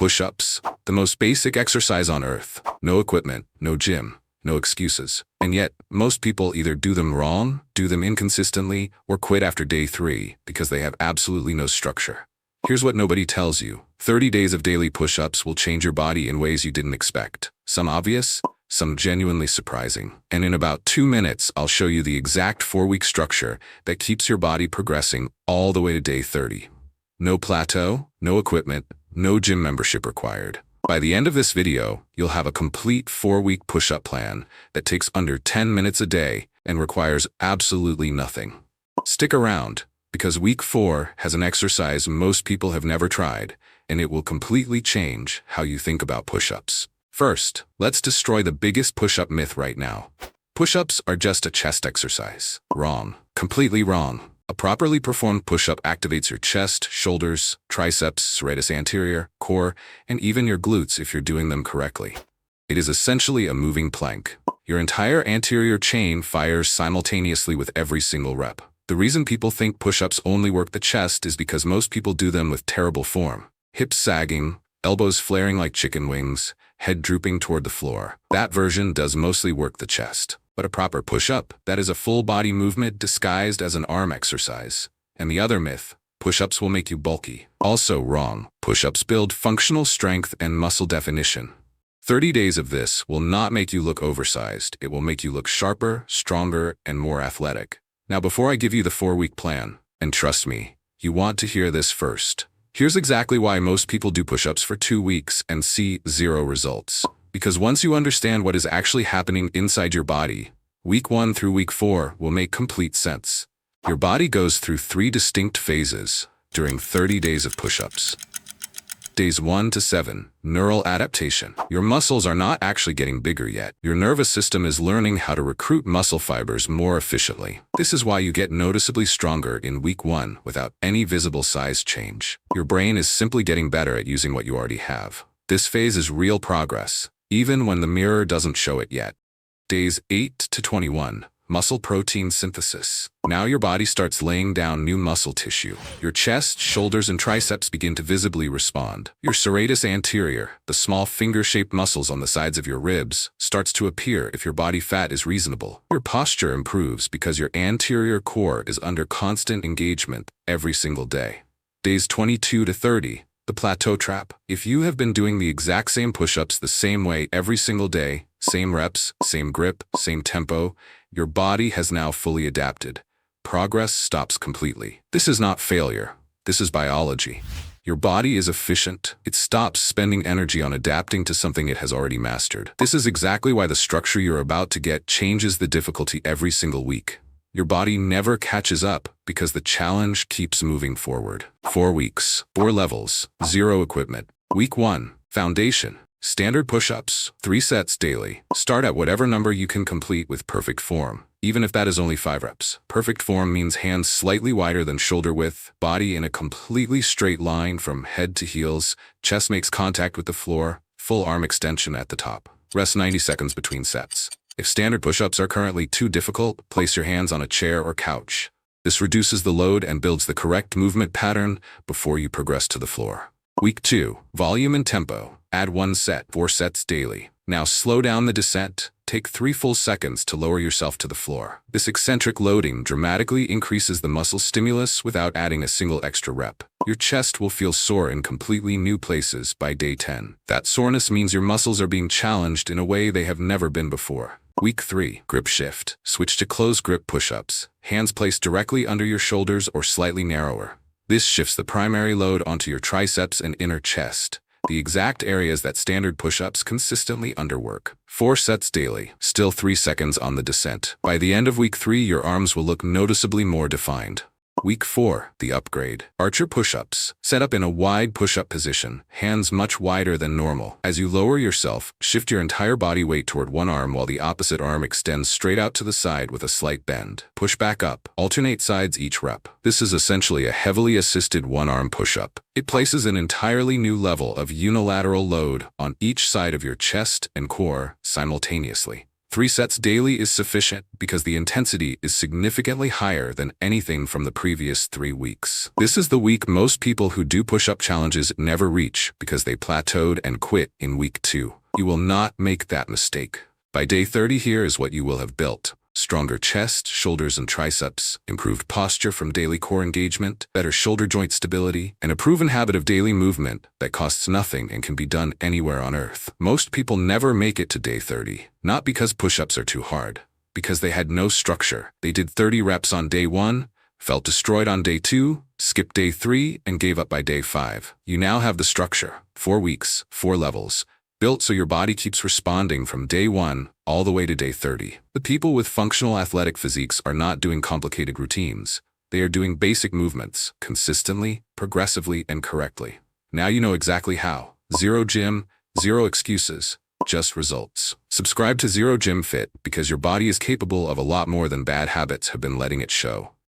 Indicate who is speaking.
Speaker 1: Push-ups, the most basic exercise on earth. No equipment, no gym, no excuses. And yet, most people either do them wrong, do them inconsistently, or quit after day 3 because they have absolutely no structure. Here's what nobody tells you. 30 days of daily push-ups will change your body in ways you didn't expect. Some obvious, some genuinely surprising. And in about 2 minutes, I'll show you the exact 4-week structure that keeps your body progressing all the way to day 30. No plateau, no equipment, no gym membership required. By the end of this video, you'll have a complete 4-week push-up plan that takes under 10 minutes a day and requires absolutely nothing. Stick around, because week 4 has an exercise most people have never tried, and it will completely change how you think about push-ups. First, let's destroy the biggest push-up myth right now. Push-ups are just a chest exercise. Wrong. Completely wrong. A properly performed push-up activates your chest, shoulders, triceps, serratus anterior, core, and even your glutes if you're doing them correctly. It is essentially a moving plank. Your entire anterior chain fires simultaneously with every single rep. The reason people think push-ups only work the chest is because most people do them with terrible form. Hips sagging, elbows flaring like chicken wings, head drooping toward the floor. That version does mostly work the chest. But a proper push-up, that is a full-body movement disguised as an arm exercise. And the other myth, push-ups will make you bulky. Also wrong. Push-ups build functional strength and muscle definition. 30 days of this will not make you look oversized. It will make you look sharper, stronger, and more athletic. Now before I give you the 4-week plan, and trust me, you want to hear this first. Here's exactly why most people do push-ups for 2 weeks and see 0 results. Because once you understand what is actually happening inside your body, week 1 through week 4 will make complete sense. Your body goes through 3 distinct phases during 30 days of push-ups. Days 1 to 7, neural adaptation. Your muscles are not actually getting bigger yet. Your nervous system is learning how to recruit muscle fibers more efficiently. This is why you get noticeably stronger in week 1 without any visible size change. Your brain is simply getting better at using what you already have. This phase is real progress, even when the mirror doesn't show it yet. Days 8 to 21, muscle protein synthesis. Now your body starts laying down new muscle tissue. Your chest, shoulders, and triceps begin to visibly respond. Your serratus anterior, the small finger-shaped muscles on the sides of your ribs, starts to appear if your body fat is reasonable. Your posture improves because your anterior core is under constant engagement every single day. Days 22 to 30, the plateau trap. If you have been doing the exact same push-ups the same way every single day, same reps, same grip, same tempo, your body has now fully adapted. Progress stops completely. This is not failure. This is biology. Your body is efficient. It stops spending energy on adapting to something it has already mastered. This is exactly why the structure you're about to get changes the difficulty every single week. Your body never catches up because the challenge keeps moving forward. 4 weeks, 4 levels, 0 equipment. Week 1, foundation. Standard push-ups, 3 sets daily. Start at whatever number you can complete with perfect form, even if that is only 5 reps. Perfect form means hands slightly wider than shoulder width, body in a completely straight line from head to heels, chest makes contact with the floor, full arm extension at the top. Rest 90 seconds between sets. If standard push-ups are currently too difficult, place your hands on a chair or couch. This reduces the load and builds the correct movement pattern before you progress to the floor. Week 2, volume and tempo. Add 1 set, 4 sets daily. Now slow down the descent. Take 3 full seconds to lower yourself to the floor. This eccentric loading dramatically increases the muscle stimulus without adding a single extra rep. Your chest will feel sore in completely new places by day 10. That soreness means your muscles are being challenged in a way they have never been before. Week 3, grip shift. Switch to close grip push-ups. Hands placed directly under your shoulders or slightly narrower. This shifts the primary load onto your triceps and inner chest, the exact areas that standard push-ups consistently underwork. 4 sets daily, still 3 seconds on the descent. By the end of week 3, your arms will look noticeably more defined. Week 4, the upgrade. Archer push-ups. Set up in a wide push-up position, hands much wider than normal. As you lower yourself, shift your entire body weight toward one arm while the opposite arm extends straight out to the side with a slight bend. Push back up. Alternate sides each rep. This is essentially a heavily assisted one-arm push-up. It places an entirely new level of unilateral load on each side of your chest and core simultaneously. 3 sets daily is sufficient because the intensity is significantly higher than anything from the previous 3 weeks. This is the week most people who do push-up challenges never reach because they plateaued and quit in week 2. You will not make that mistake. By day 30, here is what you will have built. Stronger chest, shoulders, and triceps, improved posture from daily core engagement, better shoulder joint stability, and a proven habit of daily movement that costs nothing and can be done anywhere on Earth. Most people never make it to day 30, not because push-ups are too hard, because they had no structure. They did 30 reps on day 1, felt destroyed on day 2, skipped day 3, and gave up by day 5. You now have the structure. 4 weeks, 4 levels, built so your body keeps responding from day 1 all the way to day 30. The people with functional athletic physiques are not doing complicated routines. They are doing basic movements, consistently, progressively, and correctly. Now you know exactly how. Zero gym, zero excuses, just results. Subscribe to Zero Gym Fit because your body is capable of a lot more than bad habits have been letting it show.